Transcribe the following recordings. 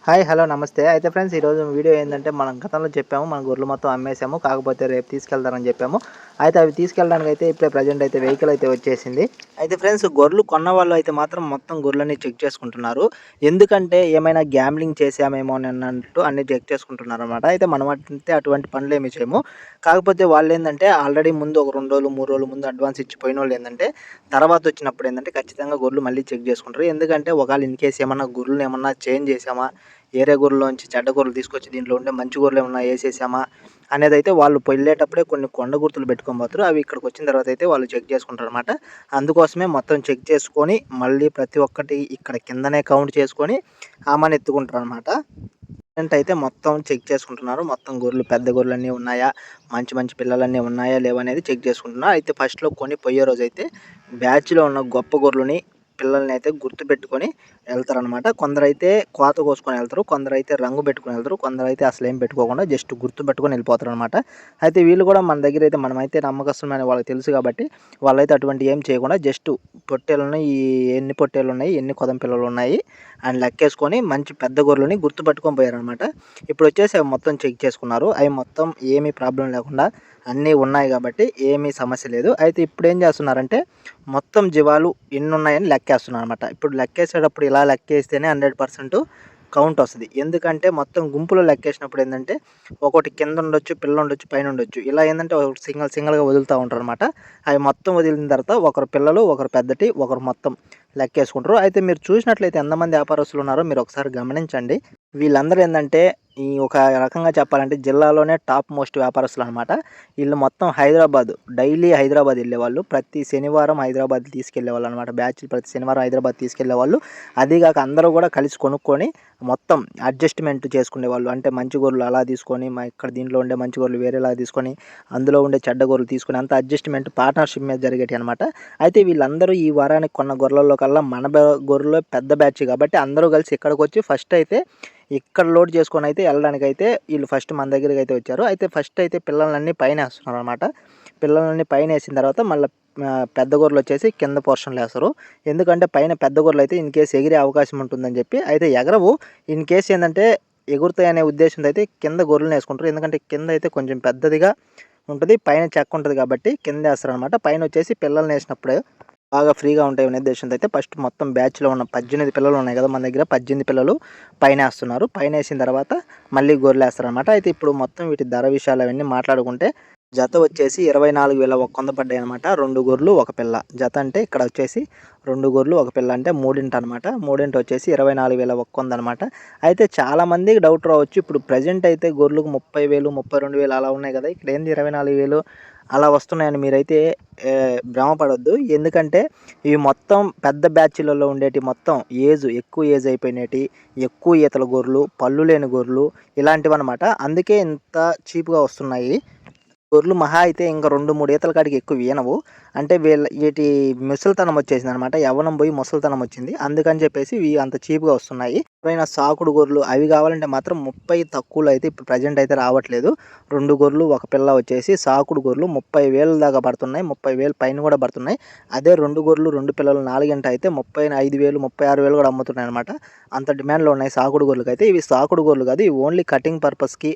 Hi hello నమస్తే. అయితే friends ఈరోజు వీడియో ఏంటంటే మనం గతంలో చెప్పాము మన గొర్రెలు మొత్తం అమ్మేసాము. కాకపోతే రేపు తీసుకెళ్తారని చెప్పాము. అయితే అవి తీసుకెళ్ళడానికి అయితే ఇప్పుడే ప్రెజెంట్ అయితే వెహికల్ అయితే వచ్చేసింది. అయితే ఫ్రెండ్స్ గొర్రెలు కొన్న వాళ్ళు అయితే మాత్రం మొత్తం గొర్రెలన్నీ చెక్ చేసుకుంటున్నారు. ఎందుకంటే ఏమైనా గ్యాంబ్లింగ్ చేసామేమో అని అన్నట్టు అన్నీ చెక్ చేసుకుంటున్నారనమాట. అయితే మనం అయితే అటువంటి పనులు ఏమి చేయము. కాకపోతే వాళ్ళేందంటే ఆల్రెడీ ముందు ఒక 2 రోజులు, 3 రోజుల ముందు అడ్వాన్స్ ఇచ్చి పోయినోళ్ళు ఏందంటే తర్వాత వచ్చినప్పుడు ఏందంటే ఖచ్చితంగా గొర్రెలు మళ్ళీ చెక్ చేసుకుంటారు. ఎందుకంటే ఒకవేళ ఇన్ కేస్ ఏమన్నా గొర్రెలను ఏమన్నా చేంజ్ చేసామా, ఏరే గొర్రెల్లోంచి చెడ్డ గొర్రెలు తీసుకొచ్చి దీంట్లో ఉండే మంచి గొర్రెలు ఏమన్నా ఏసేసామా అనేదైతే వాళ్ళు వెళ్ళేటప్పుడే కొన్ని కొండ గుర్తులు పెట్టుకొని పోతారు. అవి ఇక్కడికి వచ్చిన తర్వాత అయితే వాళ్ళు చెక్ చేసుకుంటారనమాట. అందుకోసమే మొత్తం చెక్ చేసుకొని మళ్ళీ ప్రతి ఒక్కటి ఇక్కడ కిందనే కౌంట్ చేసుకొని ఆమెను ఎత్తుకుంటారనమాట. అయితే మొత్తం చెక్ చేసుకుంటున్నారు. మొత్తం గొర్రెలు పెద్ద గొర్రెలన్నీ ఉన్నాయా, మంచి మంచి పిల్లలన్నీ ఉన్నాయా లేవనేది చెక్ చేసుకుంటున్నారు. అయితే ఫస్ట్‌లో కొని పోయే రోజైతే బ్యాచ్‌లో ఉన్న గొప్ప గొర్రెలని పిల్లల్ని అయితే గుర్తుపెట్టుకొని వెళ్తారనమాట. కొందరైతే కోత కోసుకొని వెళ్తారు. కొందరైతే రంగు పెట్టుకొని వెళ్తారు. కొందరైతే అసలేం పెట్టుకోకుండా జస్ట్ గుర్తుపెట్టుకొని వెళ్ళిపోతారనమాట. అయితే వీళ్ళు కూడా మన దగ్గర అయితే మనమైతే నమ్మకస్తులని వాళ్ళకి తెలుసు కాబట్టి వాళ్ళైతే అటువంటి ఏం చేయకుండా జస్ట్ పొట్టేళ్ళని ఎన్ని పొట్టేళ్ళున్నాయి, ఎన్ని కొదం పిల్లలున్నాయి అని లెక్కేసుకొని మంచి పెద్ద గొర్రెలని గుర్తుపట్టుకొని పోయారనమాట. ఇప్పుడొచ్చేసి అవి మొత్తం చెక్ చేసుకున్నారు. అవి మొత్తం ఏమీ ప్రాబ్లమ్ లేకుండా అన్నీ ఉన్నాయి కాబట్టి ఏమీ సమస్య లేదు. అయితే ఇప్పుడేం చేస్తున్నారంటే మొత్తం జీవాలు ఎన్నున్నాయని లెక్కేస్తున్నారనమాట. ఇప్పుడు లెక్కేసేటప్పుడు ఇలా లెక్కేస్తేనే 100% కౌంట్ వస్తది. ఎందుకంటే మొత్తం గుంపులో లెక్కేసినప్పుడు ఏందంటే ఒకటి కింద ఉండొచ్చు, పిల్ల ఉండొచ్చు, పైన ఉండొచ్చు. ఇలా ఏందంటే ఒకటి సింగిల్‌గా వదులుతా ఉంటారనమాట. అవి మొత్తం వదిలిన తర్వాత ఒకరు పిల్లలు, ఒకరు పెద్దటి, ఒకరు మొత్తం లెక్కేసుకుంటారు. అయితే మీరు చూసినట్లయితే ఎంతమంది వ్యాపారస్తులు ఉన్నారో మీరు ఒకసారి గమనించండి. వీళ్ళందరూ ఏందంటే ఈ ఒక రకంగా చెప్పాలంటే జిల్లాలోనే టాప్ మోస్ట్ వ్యాపారస్తులనమాట. ఈళ్ళు మొత్తం డైలీ హైదరాబాద్ ఎళ్ళేవాళ్ళు. ప్రతి శనివారం హైదరాబాద్ తీసుకెళ్ళేవాళ్ళనమాట. బ్యాచ్‌లు ప్రతి శనివారం హైదరాబాద్ తీసుకెళ్ళేవాళ్ళు. అదీ గాక అందరూ గూడా కలిసి కొనుక్కొని మొత్తం అడ్జస్ట్‌మెంట్ చేసుకునేవాళ్ళు. అంటే మంచి గొర్రెలు అలా తీసుకొని, ఇక్కడ దీంట్లో ఉండే మంచి గొర్రెలు వేరేలాగా తీసుకొని, అందులో ఉండే చెడ్డ గొర్రెలు తీసుకొని అంతా అడ్జస్ట్‌మెంట్ పార్ట్నర్‌షిప్ మీద జరిగేటియనమాట. అయితే వీళ్ళందరూ ఈ వారానికి కొన్న గొర్రెల్లో కల్లా మన గొర్రెలు పెద్ద బ్యాచ్ కాబట్టి అందరూ కలిసి ఇక్కడికొచ్చి ఫస్ట్ అయితే ఇక్కడ లోడ్ చేసుకొనైతే ఎళ్ళడానికైతే ఈళ్ళు ఫస్ట్ మన దగ్గరికైతే వచ్చారు. అయితే ఫస్ట్ అయితే పిల్లలన్నీ పైనేస్తున్నారనమాట. పిల్లలన్నీ పైనేసిన తర్వాత మళ్ళా పెద్ద గొర్రెలొచ్చేసి కింద పోర్షన్‌లో ఏస్తారు. ఎందుకంటే పైన పెద్ద గొర్రెలైతే ఇన్ కేస్ ఎగిరే అవకాశం ఉంటుందని చెప్పి. అయితే ఎగరవు. ఇన్ కేస్ ఏందంటే ఎగురుతాయనే ఉద్దేశంతో అయితే కింద గొర్రెలనేసుకుంటారు. ఎందుకంటే కింద అయితే కొంచెం పెద్దదిగా ఉంటది. పైన చెక్క ఉంటది కాబట్టి కిందేస్తారనమాట. పైనొచ్చేసి పిల్లలనేసినప్పుడు బాగా ఫ్రీగా ఉంటాయనే ఉద్దేశంతో అయితే ఫస్ట్ మొత్తం బ్యాచ్‌లో ఉన్న 18 పిల్లలు ఉన్నాయి కదా! మన దగ్గర 18 పిల్లలు పైనేస్తున్నారు. పైనేసిన తర్వాత మళ్ళీ గొర్రెలేస్తారనమాట. అయితే ఇప్పుడు మొత్తం వీటి ధర విషయాలు అవన్నీ మాట్లాడుకుంటే జత వచ్చేసి 24,100 పడ్డాయనమాట. 2 గొర్రెలు, ఒక పిల్ల. జత అంటే ఇక్కడ వచ్చేసి 2 గొర్రెలు, ఒక పిల్ల అంటే మూడింటనమాట. మూడింట వచ్చేసి 24,100 అనమాట. అయితే చాలామందికి డౌట్ రావచ్చు. ఇప్పుడు ప్రెజెంట్ అయితే గొర్రెలకు 30,000, 32,000 అలా ఉన్నాయి కదా! ఇక్కడ ఏంది 24,000 అలా వస్తున్నాయని మీరైతే భ్రమపడొద్దు. ఎందుకంటే ఇవి మొత్తం పెద్ద బ్యాచ్‌లలో ఉండేటివి మొత్తం ఎక్కువ ఏజ్ అయిపోయినేటియి, ఎక్కువ ఈతల గొర్రెలు, పళ్ళు లేని గొర్రెలు ఇలాంటివనమాట. అందుకే ఇంత చీప్‌గా వస్తున్నాయి. గొర్రెలు మహా అయితే ఇంక 2, 3 ఈతల కాడికి ఎక్కువ ఈనవు. అంటే ఈటి ముసలితనం వచ్చేసిందనమాట. యవ్వనం పోయి ముసలితనం వచ్చింది. అందుకని చెప్పేసి ఇవి అంత చీప్‌గా వస్తున్నాయి. ఎవరైనా సాకుడు గొర్రెలు అవి కావాలంటే మాత్రం 30 తక్కువలో అయితే ఇప్పుడు ప్రెజెంట్ అయితే రావట్లేదు. 2 గొర్రెలు, ఒక పిల్ల వచ్చేసి సాకుడు గొర్రెలు 30,000 దాకా పడుతున్నాయి. 30,000 పైన కూడా పడుతున్నాయి. అదే 2 గొర్రెలు, 2 పిల్లలు నాలుగింట అయితే 35,000, 36,000 కూడా అమ్ముతున్నాయనమాట. అంత డిమాండ్‌లో ఉన్నాయి సాకుడు గొర్రెలకైతే. ఇవి సాకుడు గొర్రెలు కాదు. ఇవి ఓన్లీ కటింగ్ పర్పస్‌కి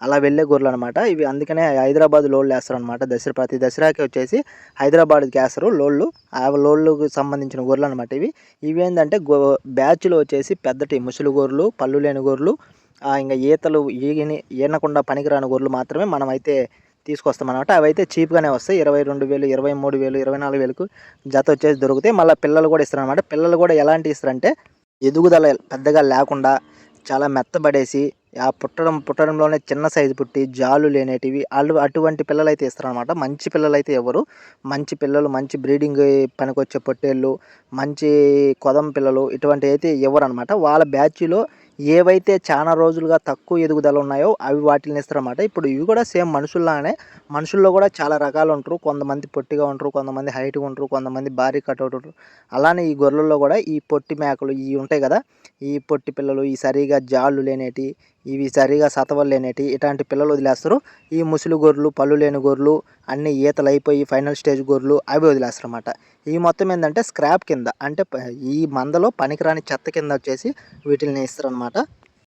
అలా వెళ్ళే గొర్రెలనమాట. ఇవి అందుకనే హైదరాబాద్ లోడ్‌లేస్తారనమాట. ప్రతి దసరాకి వచ్చేసి హైదరాబాద్‌కి ఏస్తారు లోడ్‌లు. ఆ లోడ్‌లకు సంబంధించిన గొర్రెలనమాట ఇవి. ఇవేందంటే బ్యాచ్‌లో వచ్చేసి పెద్దటి ముసలి గొర్రెలు, పళ్ళు లేని గొర్రెలు, ఇంక ఈనకుండా పనికిరాని గొర్రెలు మాత్రమే మనమైతే తీసుకొస్తామనమాట. అవైతే చీప్‌గానే వస్తాయి. 22,000, 23,000, 24,000కు జత వచ్చేసి దొరుకుతాయి. మళ్ళా పిల్లలు కూడా ఇస్తారనమాట. పిల్లలు కూడా ఎలాంటివి ఇస్తారంటే ఎదుగుదల పెద్దగా లేకుండా చాలా మెత్తబడేసి పుట్టడంలోనే చిన్న సైజు పుట్టి జాలు లేనేటివి అటువంటి పిల్లలైతే ఇస్తారనమాట. మంచి పిల్లలైతే ఇవ్వరు. మంచి పిల్లలు, మంచి బ్రీడింగ్ పనికొచ్చే పొట్టేళ్ళు, మంచి కొదం పిల్లలు ఇటువంటివి అయితే ఇవ్వరనమాట. వాళ్ళ బ్యాచ్‌లో ఏవైతే చానా రోజులుగా తక్కువ ఎదుగుదల ఉన్నాయో అవి వాటిల్ని ఇస్తారనమాట. ఇప్పుడు ఇవి కూడా సేమ్ మనుషుల్లాగానే మనుషుల్లో కూడా చాలా రకాలు ఉంటారు. కొంతమంది పొట్టిగా ఉంటారు, కొంతమంది హైట్‌గా ఉంటారు, కొంతమంది భారీ కటౌట్ ఉంటారు. అలానే ఈ గొర్రెల్లో కూడా ఈ పొట్టి మేకలు ఇవి ఉంటాయి కదా! ఈ పొట్టి పిల్లలు, ఈ సరిగా జాళ్ళు లేనేటి, ఇవి సరిగా సతవలు లేనేటి ఇట్లాంటి పిల్లలు వదిలేస్తారు. ఈ ముసలి గొర్రెలు, పళ్ళు లేని గొర్రెలు అన్నీ ఈతలైపోయి ఫైనల్ స్టేజ్ గొర్రెలు అవి వదిలేస్తారనమాట. ఈ మొత్తం ఏందంటే స్క్రాప్ కింద అంటే ఈ మందలో పనికిరాని చెత్త కింద వచ్చేసి వీటిల్ని ఇస్తారనమాట.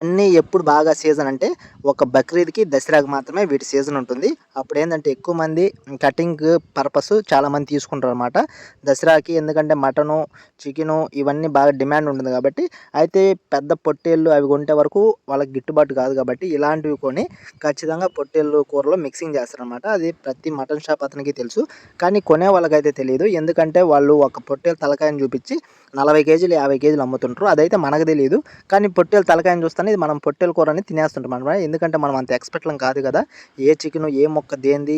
అన్నీ ఎప్పుడు బాగా సీజన్ అంటే ఒక బక్రీద్‌కి, దసరాకి మాత్రమే వీటి సీజన్ ఉంటుంది. అప్పుడేందంటే ఎక్కువ మంది కటింగ్ పర్పస్ చాలామంది తీసుకుంటారనమాట. దసరాకి ఎందుకంటే మటను, చికెను ఇవన్నీ బాగా డిమాండ్ ఉంటుంది కాబట్టి, అయితే పెద్ద పొట్టేళ్ళు అవి కొంటే వరకు వాళ్ళకి గిట్టుబాటు కాదు కాబట్టి, ఇలాంటివి కొని ఖచ్చితంగా పొట్టేళ్ళు కూరలో మిక్సింగ్ చేస్తారనమాట. అది ప్రతి మటన్ షాప్ అతనికి తెలుసు. కానీ కొనే వాళ్ళకైతే తెలీదు. ఎందుకంటే వాళ్ళు ఒక పొట్టేలు తలకాయని చూపించి 40 కేజీలు, 50 కేజీలు అమ్ముతుంటారు. అదైతే మనకు తెలీదు. కానీ పొట్టేలు తలకాయని చూస్తేనే ఇది మనం పొట్టేలు కూర అని తినేస్తుంటాం అనమాట. ఎందుకంటే మనం అంత ఎక్స్‌పర్ట్‌లం కాదు కదా! ఏ చికెను, ఏ ముక్క దేనిది,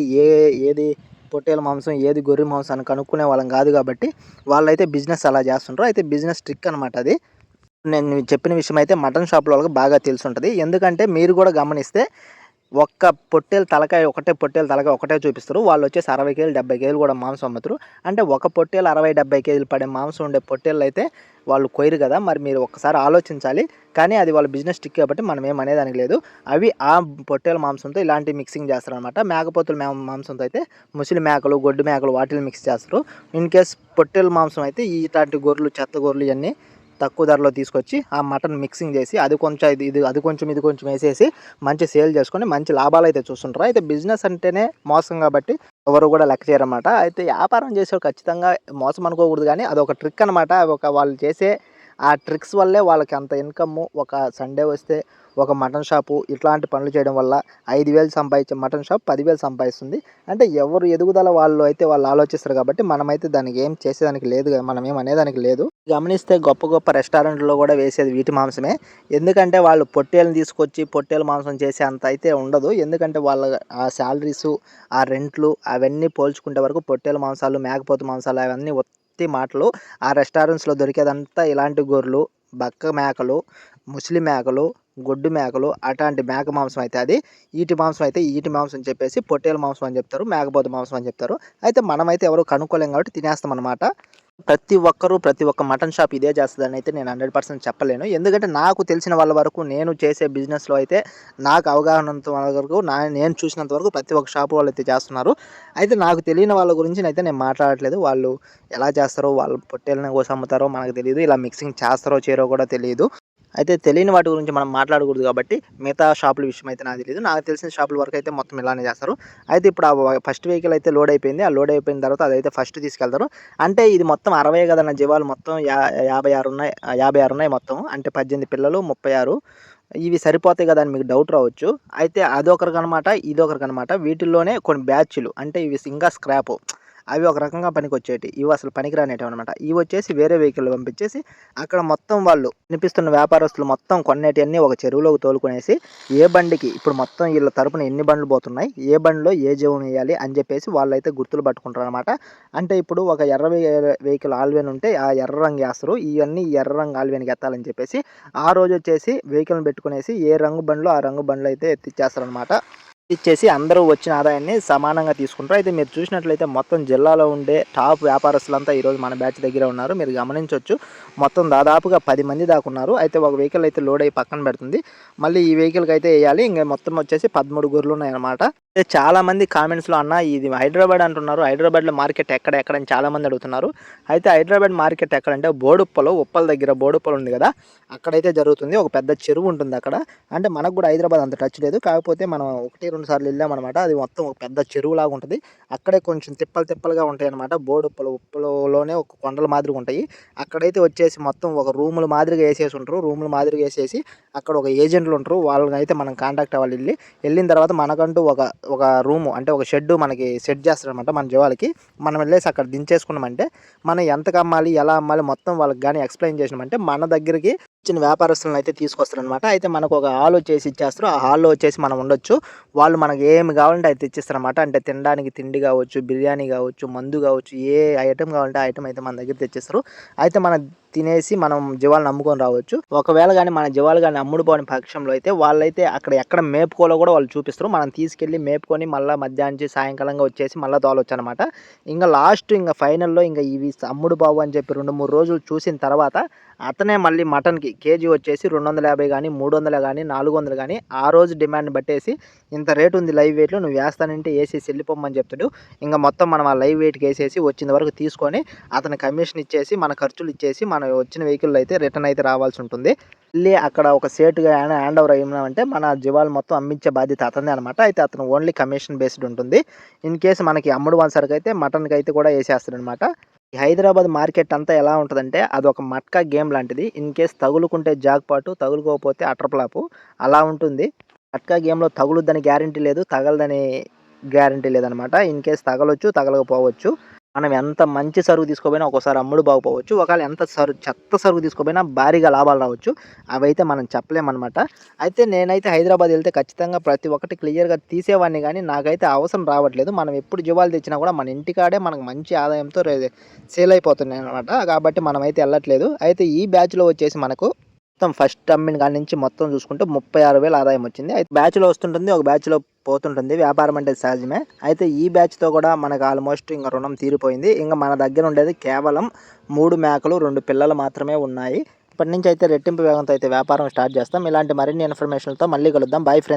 ఏది పొట్టేలు మాంసం, ఏది గొర్రె మాంసం అని కనుక్కునే వాళ్ళం కాదు కాబట్టి, వాళ్ళైతే బిజినెస్ అలా చేస్తుంటారు. అయితే బిజినెస్ ట్రిక్ అనమాట అది. నేను చెప్పిన విషయం అయితే మటన్ షాప్‌లో వాళ్ళకి బాగా తెలిసుంటది. ఎందుకంటే మీరు కూడా గమనిస్తే ఒక్క పొట్టేలు తలకాయ ఒకటే పొట్టేలు తలకాయ ఒకటే చూపిస్తారు. వాళ్ళొచ్చేసి 60 కేజీలు, 70 కేజీలు కూడా మాంసం అమ్ముతారు. అంటే ఒక పొట్టేలు 60, 70 కేజీలు పడే మాంసం ఉండే పొట్టేళ్ళైతే వాళ్ళు కొయ్యరు కదా! మరి మీరు ఒక్కసారి ఆలోచించాలి. కానీ అది వాళ్ళ బిజినెస్ ట్రిక్ కాబట్టి మనం ఏం అనేదానికి లేదు. అవి ఆ పొట్టేల మాంసంతో ఇలాంటి మిక్సింగ్ చేస్తారనమాట. మేకపోతుల మాంసంతో అయితే ముసలి మేకలు, గొడ్డు మేకలు వాటిని మిక్స్ చేస్తారు. ఇన్ కేస్ పొట్టేలు మాంసం అయితే ఇట్లాంటి గొర్రెలు, చెత్త గొర్రెలు ఇయన్నీ తక్కువ ధరలో తీసుకొచ్చి ఆ మటన్ మిక్సింగ్ చేసి అది కొంచెం అది కొంచెం ఇది కొంచెం వేసేసి మంచి సేల్ చేసుకొని మంచి లాభాలైతే చూస్తుంటారు. అయితే బిజినెస్ అంటేనే మోసం కాబట్టి ఎవరు కూడా లెక్క చేయరనమాట. అయితే వ్యాపారం చేసేవాళ్ళు ఖచ్చితంగా మోసం అనుకోకూడదు కానీ అదొక ట్రిక్ అనమాట. వాళ్ళు చేసే ఆ ట్రిక్స్ వల్లే వాళ్ళకి అంత ఇన్కమ్. ఒక సండే వస్తే ఒక మటన్ షాపు ఇట్లాంటి పనులు చేయడం వల్ల 5,000 సంపాదించే మటన్ షాప్ 10,000 సంపాదిస్తుంది. అంటే ఎవరు ఎదుగుదల వాళ్ళు అయితే వాళ్ళు ఆలోచిస్తారు కాబట్టి మనమైతే దానికి ఏం చేసేదానికి లేదు కదా! మనం ఏం అనేదానికి లేదు. గమనిస్తే గొప్ప గొప్ప రెస్టారెంట్‌లో కూడా వేసేది వీటి మాంసమే. ఎందుకంటే వాళ్ళు పొట్టేలుని తీసుకొచ్చి పొట్టేలు మాంసం చేసే అంత అయితే ఉండదు. ఎందుకంటే వాళ్ళ ఆ సాలరీసు, ఆ రెంట్లు అవన్నీ పోల్చుకుంటే వరకు పొట్టేలు మాంసాలు, మేకపోతు మాంసాలు అవన్నీ ఉత్తి మాటలు. ఆ రెస్టారెంట్స్‌లో దొరికేదంతా ఇలాంటి గొర్రెలు, బక్క మేకలు, ముసలి మేకలు, గొడ్డు మేకలు అటాంటి మేక మాంసం అయితే అది. ఈటి మాంసం అయితే ఈటి మాంసం చెప్పేసి పొట్టేలు మాంసం అని చెప్తారు. మేకపోతు మాంసం అని చెప్తారు. అయితే మనమైతే ఎవరు కనుక్కోలేం కాబట్టి తినేస్తామనమాట. ప్రతి ఒక్క మటన్ షాప్ ఇదే చేస్తదని అయితే నేను 100% చెప్పలేను. ఎందుకంటే నాకు తెలిసిన వాళ్ళ వరకు నేను చేసే బిజినెస్‌లో అయితే నాకు అవగాహనంత వరకు నేను చూసినంత వరకు ప్రతి ఒక్క షాప్ వాళ్ళైతే చేస్తున్నారు. అయితే నాకు తెలియని వాళ్ళ గురించి నేను మాట్లాడట్లేదు. వాళ్ళు ఎలా చేస్తారో, వాళ్ళు పొట్టేలుని కోసి అమ్ముతారో మనకు తెలీదు. ఇలా మిక్సింగ్ చేస్తారో చేయరో కూడా తెలీదు. అయితే తెలియని వాటి గురించి మనం మాట్లాడకూడదు కాబట్టి మిగతా షాపుల విషయం అయితే నాకు తెలీదు. నాకు తెలిసిన షాపుల వరకు అయితే మొత్తం ఇలానే చేస్తారు. అయితే ఇప్పుడు ఫస్ట్ వెహికల్ అయితే లోడ్ అయిపోయింది. ఆ లోడ్ అయిపోయిన తర్వాత అదైతే ఫస్ట్ తీసుకెళ్తారు. అంటే ఇది మొత్తం 60 కదన్న జీవాలు మొత్తం 56 ఉన్నాయి. 56 ఉన్నాయి మొత్తం. అంటే 18 పిల్లలు, 36 ఇవి సరిపోతాయి కదా అని మీకు డౌట్ రావచ్చు. అయితే అదొకరికనమాట, ఇదొకరికనమాట. వీటిల్లోనే కొన్ని బ్యాచ్‌లు అంటే ఇవి ఇంకా స్క్రాపు. అవి ఒక రకంగా పనికొచ్చేటివి. ఇవి అసలు పనికిరానేటివనమాట. ఇవొచ్చేసి వేరే వెహికల్‌లో పంపించేసి అక్కడ మొత్తం వాళ్ళు వినిపిస్తున్న వ్యాపారస్తులు మొత్తం కొనేటియన్నీ ఒక చెరువులోకి తోలుకునేసి ఏ బండికి ఇప్పుడు మొత్తం ఈళ్ళ తరపున ఎన్ని బండ్లు పోతున్నాయి, ఏ బండిలో ఏ జీవమెయ్యాలి అని చెప్పేసి వాళ్ళైతే గుర్తులు పట్టుకుంటారనమాట. అంటే ఇప్పుడు ఒక ఎర్ర వెహికల్ ఆల్వెన్ ఉంటే ఆ ఎర్ర రంగు ఏస్తారు. ఇయన్నీ ఎర్ర రంగు ఆల్వెన్‌కి ఎత్తాలని చెప్పేసి ఆ రోజొచ్చేసి వెహికల్‌ని పెట్టుకునేసి ఏ రంగు బండ్లో ఆ రంగు బండ్లో అయితే ఎత్తిచ్చేస్తారనమాట. ఇచ్చేసి అందరూ వచ్చిన ఆదాయాన్ని సమానంగా తీసుకుంటారు. అయితే మీరు చూసినట్లయితే మొత్తం జిల్లాలో ఉండే టాప్ వ్యాపారస్తులంతా ఈరోజు మన బ్యాచ్ దగ్గరే ఉన్నారు. మీరు గమనించొచ్చు. మొత్తం దాదాపుగా 10 మంది దాకా ఉన్నారు. అయితే ఒక వెహికల్ అయితే లోడ్ అయ్యి పక్కన పెడుతుంది. మళ్ళీ ఈ వెహికల్‌కి అయితే ఎయ్యాలి. ఇంక మొత్తం వచ్చేసి 13 గొర్రెలున్నాయన్నమాట. అయితే చాలామంది కామెంట్స్‌లో అన్న ఇది హైదరాబాద్ అంటున్నారు. హైదరాబాద్‌లో మార్కెట్ ఎక్కడ అని చాలామంది అడుగుతున్నారు. అయితే హైదరాబాద్ మార్కెట్ ఎక్కడంటే బోడుప్పల్, ఉప్పల్ దగ్గర బోడుప్పల్ ఉంది కదా! అక్కడైతే జరుగుతుంది. ఒక పెద్ద చెరువు ఉంటుంది అక్కడ. అంటే మనకు కూడా హైదరాబాద్ అంత టచ్ లేదు. కాకపోతే మనం 1, 2 సార్లు వెళ్ళామనమాట. అది మొత్తం ఒక పెద్ద చెరువులాగా ఉంటది. అక్కడే కొంచెం తిప్పలుగా ఉంటాయన్నమాట. ఉప్పలులోనే ఒక కొండల మాదిరిగా ఉంటాయి. అక్కడైతే వచ్చేసి మొత్తం ఒక రూముల మాదిరిగా ఏసేసి ఉంటారు. రూముల మాదిరిగా ఏసేసి అక్కడ ఒక ఏజెంట్లు ఉంటారు. వాళ్ళనైతే మనం కాంటాక్ట్ అవ్వాలి వెళ్ళిన తర్వాత మనకంటూ ఒక రూము అంటే ఒక షెడ్డు మనకి సెట్ చేస్తారనమాట మన జీవాలకి. మనం వెళ్ళేసి అక్కడ దించేసుకున్నామంటే మనం ఎంతకు అమ్మాలి, ఎలా అమ్మాలి మొత్తం వాళ్ళకి గాని ఎక్స్‌ప్లెయిన్ చేసినామంటే మన దగ్గరికి చిన్న వ్యాపారస్తులను అయితే తీసుకొస్తారనమాట. అయితే మనకు ఒక హాల్ వచ్చేసి ఇచ్చేస్తారు. ఆ హాల్‌లో వచ్చేసి మనం ఉండొచ్చు. వాళ్ళు మనకి ఏమి కావాలంటే అది తెచ్చిస్తారనమాట. అంటే తినడానికి తిండి కావచ్చు, బిర్యానీ కావచ్చు, మందు కావచ్చు, ఏ ఐటెమ్ కావాలంటే ఆ ఐటెమ్ అయితే మన దగ్గర తెచ్చిస్తారు. అయితే మనం తినేసి మనం జీవాలను అమ్ముకొని రావచ్చు. ఒకవేళ గాని మన జీవాలు గాని అమ్ముడుపోని పక్షంలో అయితే వాళ్ళైతే అక్కడ ఎక్కడ మేపుకోవాలో కూడా వాళ్ళు చూపిస్తారు. మనం తీసుకెళ్ళి మేపుకొని మళ్ళా మధ్యాహ్నం సాయంకాలంగా వచ్చేసి మళ్ళా తోలొచ్చనమాట. ఇంక లాస్ట్ ఫైనల్‌లో ఇవి అమ్ముడు బావు అని చెప్పి 2, 3 రోజులు చూసిన తర్వాత అతనే మళ్ళీ మటన్కి కేజీ వచ్చేసి 250 కానీ 300 కానీ 400 కానీ ఆ రోజు డిమాండ్ బట్టేసి ఇంత రేటు ఉంది లైవ్ వెయిట్లో నువ్వు వేస్తానంటే వేసేసి వెళ్ళిపోమని చెప్తాడు. ఇంకా మొత్తం మనం ఆ లైవ్ వెయిట్కి వేసేసి వచ్చిన వరకు తీసుకొని అతని కమిషన్ ఇచ్చేసి మన ఖర్చులు ఇచ్చేసి మనం వచ్చిన వెహికల్ అయితే రిటర్న్ అయితే రావాల్సి ఉంటుంది. మళ్ళీ అక్కడ ఒక సేటుగా హ్యాండ్ ఓవర్ అయ్యామంటే మన జీవాలు మొత్తం అమ్మించే బాధ్యత అతనిదే అనమాట. అయితే అతను ఓన్లీ కమిషన్ బేస్డ్ ఉంటుంది. ఇన్ కేసు మనకి అమ్ముడు వన్సరికి అయితే మటన్కి అయితే కూడా వేసేస్తాడు అనమాట. ఈ హైదరాబాద్ మార్కెట్ అంతా ఎలా ఉంటుందంటే అదొక మట్కా గేమ్ లాంటిది. ఇన్ కేస్ తగులుకుంటే జాక్పాటు, తగులుకోకపోతే అట్రప్లాపు అలా ఉంటుంది. మట్కా గేమ్లో తగులుద్దని గ్యారంటీ లేదు, తగలదని గ్యారంటీ లేదనమాట. ఇన్ కేస్ తగలొచ్చు, తగలకపోవచ్చు. మనం ఎంత మంచి సరుకు తీసుకోపోయినా ఒక్కోసారి అమ్ముడు బాగుపోవచ్చు. ఒకవేళ ఎంత చెత్త సరుకు తీసుకోపోయినా భారీగా లాభాలు రావచ్చు. అవైతే మనం చెప్పలేమన్నమాట. అయితే నేనైతే హైదరాబాద్ వెళ్తే ఖచ్చితంగా ప్రతి ఒక్కటి క్లియర్‌గా తీసేవాడిని గానీ నాకైతే అవసరం రావట్లేదు. మనం ఎప్పుడు జీవాలు తెచ్చినా కూడా మన ఇంటికాడే మనకు మంచి ఆదాయంతో సేల్ అయిపోతున్నాయన్నమాట. కాబట్టి మనమైతే ఎళ్ళట్లేదు. అయితే ఈ బ్యాచ్‌లో వచ్చేసి మనకు మొత్తం ఫస్ట్ అమ్మిన కాడి నుంచి మొత్తం చూసుకుంటే 36,000 ఆదాయం వచ్చింది. అయితే బ్యాచ్‌లో వస్తుంటుంది, ఒక బ్యాచ్‌లో పోతుంటుంది. వ్యాపారం అంటే సహజమే. అయితే ఈ బ్యాచ్‌తో కూడా మనకు ఆల్మోస్ట్ ఇంక రుణం తీరిపోయింది. ఇంక మన దగ్గర ఉండేది కేవలం 3 మేకలు, 2 పిల్లలు మాత్రమే ఉన్నాయి. ఇప్పటి నుంచి అయితే రెట్టింపు వేగంతో అయితే వ్యాపారం స్టార్ట్ చేస్తాం. ఇలాంటి మరిన్ని ఇన్ఫర్మేషన్‌లతో మళ్ళీ కలుద్దాం. Bye friends.